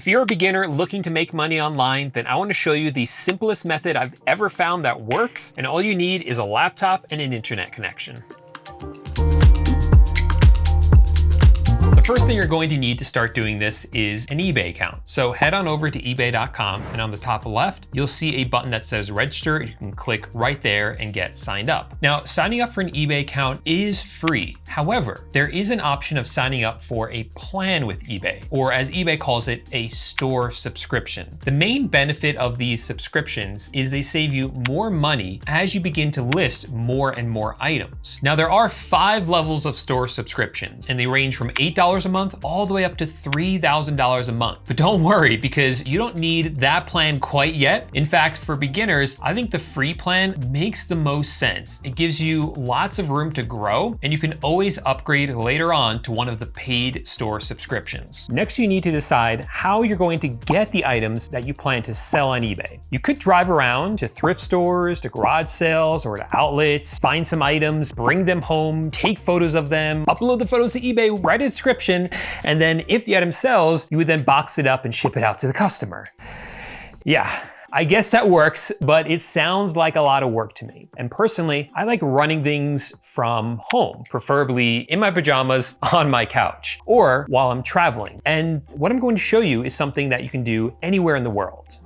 If you're a beginner looking to make money online, then I want to show you the simplest method I've ever found that works, and all you need is a laptop and an internet connection. The first thing you're going to need to start doing this is an eBay account. So head on over to ebay.com, and on the top left, you'll see a button that says register. You can click right there and get signed up. Now, signing up for an eBay account is free. However, there is an option of signing up for a plan with eBay, or as eBay calls it, a store subscription. The main benefit of these subscriptions is they save you more money as you begin to list more and more items. Now, there are 5 levels of store subscriptions, and they range from $8 a month all the way up to $3,000 a month. But don't worry, because you don't need that plan quite yet. In fact, for beginners, I think the free plan makes the most sense. It gives you lots of room to grow, and you can always upgrade later on to one of the paid store subscriptions. Next, you need to decide how you're going to get the items that you plan to sell on eBay. You could drive around to thrift stores, to garage sales, or to outlets, find some items, bring them home, take photos of them, upload the photos to eBay, write a description, and then if the item sells, you would then box it up and ship it out to the customer. Yeah, I guess that works, but it sounds like a lot of work to me. And personally, I like running things from home, preferably in my pajamas on my couch, or while I'm traveling. And what I'm going to show you is something that you can do anywhere in the world.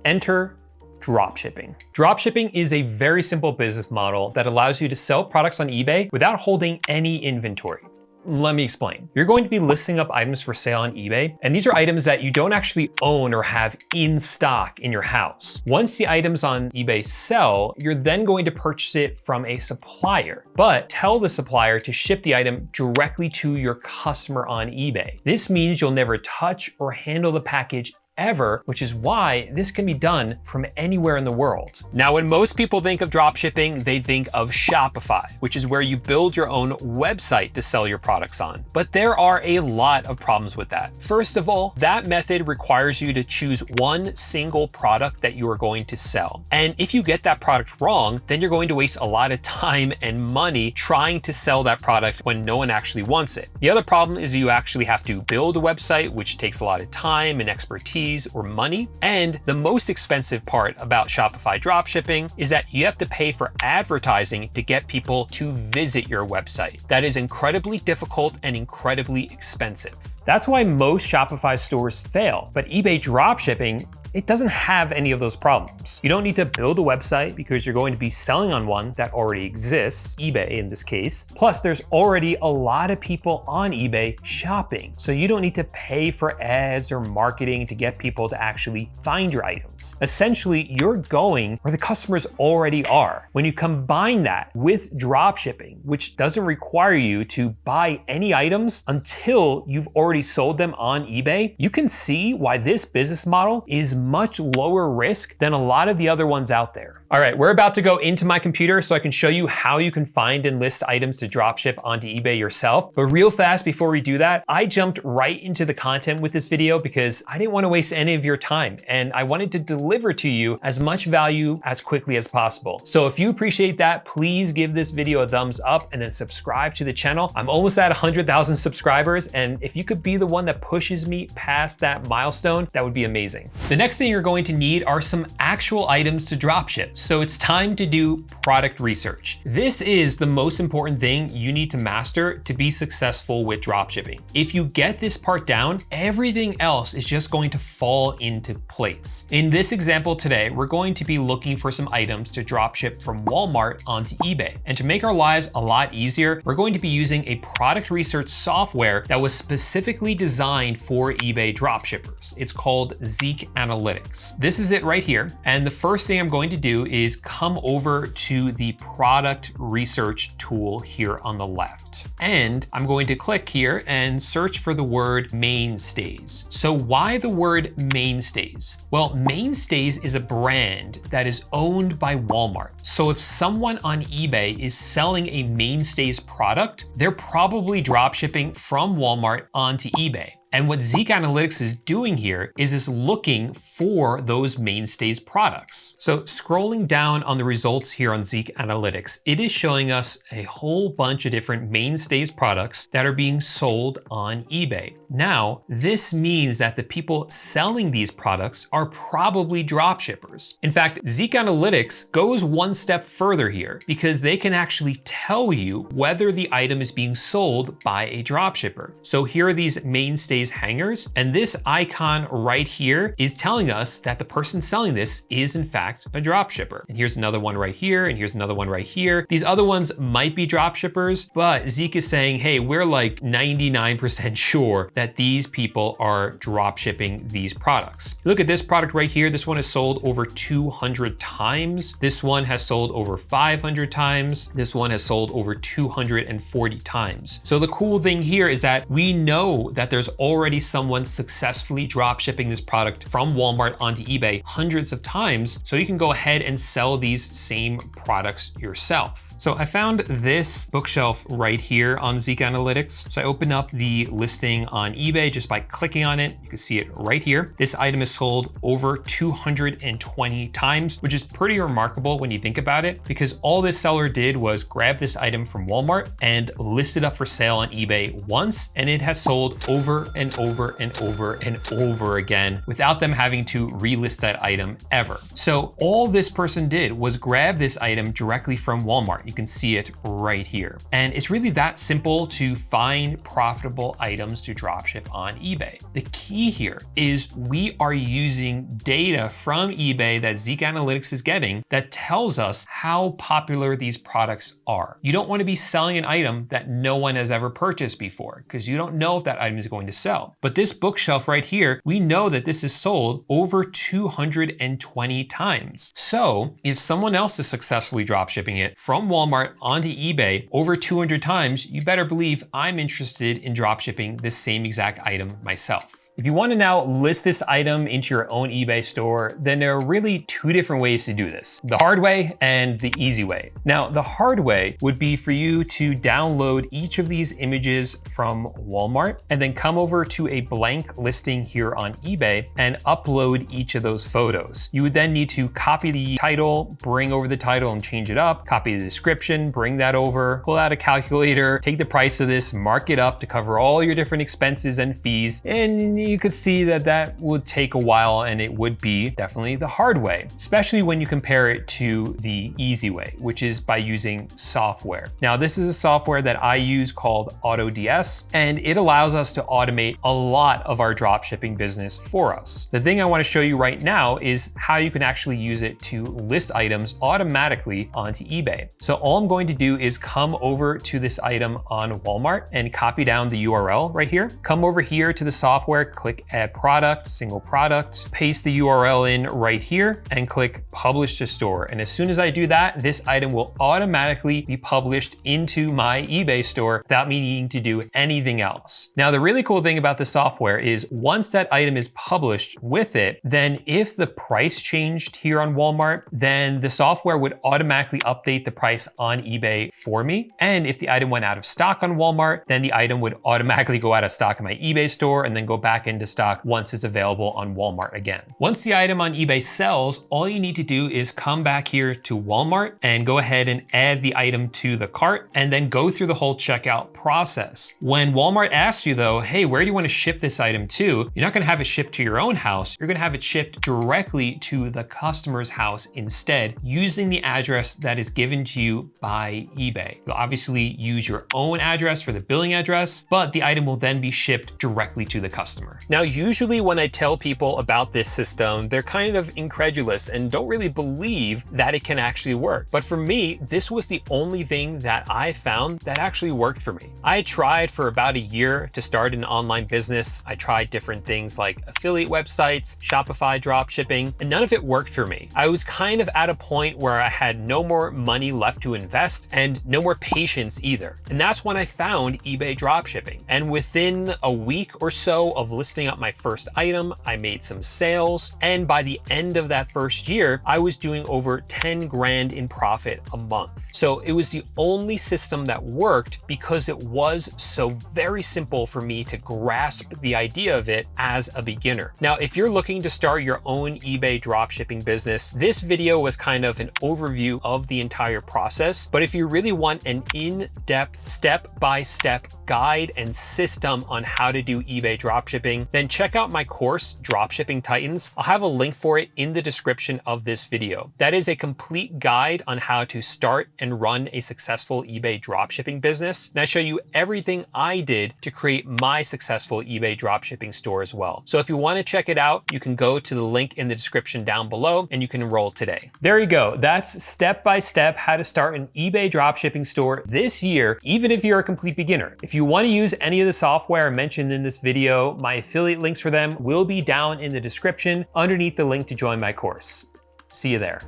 Enter dropshipping. Dropshipping is a very simple business model that allows you to sell products on eBay without holding any inventory. Let me explain. You're going to be listing up items for sale on eBay, and these are items that you don't actually own or have in stock in your house. Once the items on eBay sell, you're then going to purchase it from a supplier, but tell the supplier to ship the item directly to your customer on eBay. This means you'll never touch or handle the package ever, which is why this can be done from anywhere in the world. Now, when most people think of dropshipping, they think of Shopify, which is where you build your own website to sell your products on. But there are a lot of problems with that. First of all, that method requires you to choose one single product that you are going to sell. And if you get that product wrong, then you're going to waste a lot of time and money trying to sell that product when no one actually wants it. The other problem is you actually have to build a website, which takes a lot of time and expertise or money. And the most expensive part about Shopify dropshipping is that you have to pay for advertising to get people to visit your website. That is incredibly difficult and incredibly expensive. That's why most Shopify stores fail, but eBay dropshipping, it doesn't have any of those problems. You don't need to build a website because you're going to be selling on one that already exists, eBay in this case. Plus, there's already a lot of people on eBay shopping. So you don't need to pay for ads or marketing to get people to actually find your items. Essentially, you're going where the customers already are. When you combine that with dropshipping, which doesn't require you to buy any items until you've already sold them on eBay, you can see why this business model is much lower risk than a lot of the other ones out there. All right, we're about to go into my computer so I can show you how you can find and list items to dropship onto eBay yourself. But real fast before we do that, I jumped right into the content with this video because I didn't want to waste any of your time and I wanted to deliver to you as much value as quickly as possible. So if you appreciate that, please give this video a thumbs up and then subscribe to the channel. I'm almost at 100,000 subscribers, and if you could be the one that pushes me past that milestone, that would be amazing. The next thing you're going to need are some actual items to dropship. So it's time to do product research. This is the most important thing you need to master to be successful with dropshipping. If you get this part down, everything else is just going to fall into place. In this example today, we're going to be looking for some items to dropship from Walmart onto eBay. And to make our lives a lot easier, we're going to be using a product research software that was specifically designed for eBay dropshippers. It's called Zik Analytics. This is it right here. And the first thing I'm going to do is come over to the product research tool here on the left. And I'm going to click here and search for the word mainstays. So why the word mainstays? Well, Mainstays is a brand that is owned by Walmart. So if someone on eBay is selling a Mainstays product, they're probably dropshipping from Walmart onto eBay. And what Zik Analytics is doing here is it's looking for those mainstays products. So scrolling down on the results here on Zik Analytics, it is showing us a whole bunch of different mainstays products that are being sold on eBay. Now, this means that the people selling these products are probably dropshippers. In fact, Zik Analytics goes one step further here because they can actually tell you whether the item is being sold by a dropshipper. So here are these mainstays hangers, and this icon right here is telling us that the person selling this is in fact a dropshipper. And here's another one right here, and here's another one right here. These other ones might be dropshippers, but Zik is saying, hey, we're like 99% sure that these people are dropshipping these products. Look at this product right here. This one has sold over 200 times. This one has sold over 500 times. This one has sold over 240 times. So the cool thing here is that we know that there's already someone successfully dropshipping this product from Walmart onto eBay hundreds of times. So you can go ahead and sell these same products yourself. So I found this bookshelf right here on Zik Analytics. So I open up the listing on eBay just by clicking on it. You can see it right here. This item is sold over 220 times, which is pretty remarkable when you think about it, because all this seller did was grab this item from Walmart and list it up for sale on eBay once, and it has sold over and over and over and over again without them having to relist that item ever. So all this person did was grab this item directly from Walmart. You can see it right here. And it's really that simple to find profitable items to dropship on eBay. The key here is we are using data from eBay that Zik Analytics is getting that tells us how popular these products are. You don't want to be selling an item that no one has ever purchased before because you don't know if that item is going to sell. But this bookshelf right here, we know that this is sold over 220 times. So if someone else is successfully dropshipping it from Walmart onto eBay over 200 times, you better believe I'm interested in dropshipping this same exact item myself. If you want to now list this item into your own eBay store, then there are really two different ways to do this: the hard way and the easy way. Now, the hard way would be for you to download each of these images from Walmart and then come over to a blank listing here on eBay and upload each of those photos. You would then need to copy the title, bring over the title and change it up, copy the description, bring that over, pull out a calculator, take the price of this, mark it up to cover all your different expenses and fees, and you could see that that would take a while, and it would be definitely the hard way, especially when you compare it to the easy way, which is by using software. Now, this is a software that I use called AutoDS, and it allows us to automate a lot of our dropshipping business for us. The thing I want to show you right now is how you can actually use it to list items automatically onto eBay. So all I'm going to do is come over to this item on Walmart and copy down the URL right here. Come over here to the software, click add product, single product, paste the URL in right here and click publish to store. And as soon as I do that, this item will automatically be published into my eBay store without me needing to do anything else. Now, the really cool thing about the software is once that item is published with it, then if the price changed here on Walmart, then the software would automatically update the price on eBay for me. And if the item went out of stock on Walmart, then the item would automatically go out of stock in my eBay store and then go back into stock once it's available on Walmart again. Once the item on eBay sells, all you need to do is come back here to Walmart and go ahead and add the item to the cart and then go through the whole checkout process. When Walmart asks you though, hey, where do you want to ship this item to? You're not going to have it shipped to your own house. You're going to have it shipped directly to the customer's house instead, using the address that is given to you by eBay. You'll obviously use your own address for the billing address, but the item will then be shipped directly to the customer. Now, usually when I tell people about this system, they're kind of incredulous and don't really believe that it can actually work. But for me, this was the only thing that I found that actually worked for me. I tried for about a year to start an online business. I tried different things like affiliate websites, Shopify dropshipping, and none of it worked for me. I was kind of at a point where I had no more money left to invest and no more patience either. And that's when I found eBay dropshipping. And within a week or so of listing up my first item, I made some sales, and by the end of that first year, I was doing over 10 grand in profit a month. So it was the only system that worked because it was so very simple for me to grasp the idea of it as a beginner. Now, if you're looking to start your own eBay dropshipping business, this video was kind of an overview of the entire process. But if you really want an in-depth, step-by-step guide and system on how to do eBay dropshipping, then check out my course, Dropshipping Titans. I'll have a link for it in the description of this video. That is a complete guide on how to start and run a successful eBay dropshipping business. And I show you everything I did to create my successful eBay dropshipping store as well. So if you want to check it out, you can go to the link in the description down below and you can enroll today. There you go. That's step-by-step how to start an eBay dropshipping store this year, even if you're a complete beginner. If you want to use any of the software mentioned in this video, my affiliate links for them will be down in the description underneath the link to join my course. See you there.